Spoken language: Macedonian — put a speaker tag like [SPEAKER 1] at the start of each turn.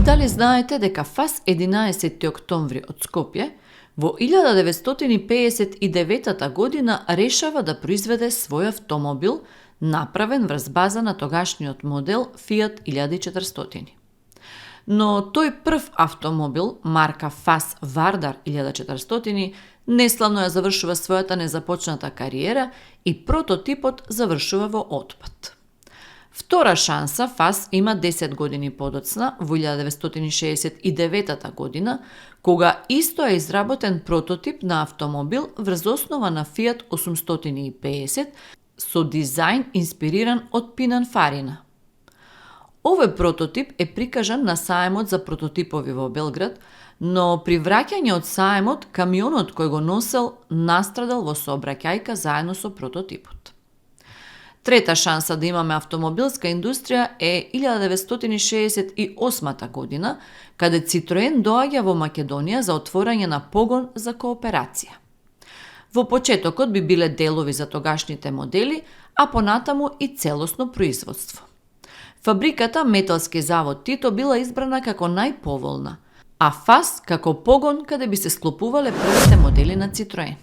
[SPEAKER 1] Дали знаете дека ФАС 11 октомври од Скопје во 1959 година решава да произведе свој автомобил направен врз база на тогашниот модел Fiat 1400. Но тој прв автомобил, марка ФАС Вардар 1400, неславно ја завршува својата незапочната кариера и прототипот завршува во отпад. Втора шанса ФАС има 10 години подоцна, во 1969 година, кога исто е изработен прототип на автомобил врз основа на Fiat 850 со дизајн инспириран од Пинанфарина. Овој прототип е прикажан на саемот за прототипови во Белград, но при враќање од саемот, камионот кој го носел настрадал во сообраќајка заедно со прототипот. Трета шанса да имаме автомобилска индустрија е 1968 година, каде Citroen доаѓа во Македонија за отворање на погон за кооперација. Во почетокот би биле делови за тогашните модели, а понатаму и целосно производство. Фабриката Металски завод Тито била избрана како најповолна, а ФАС како погон каде би се склопувале првите модели на Citroen.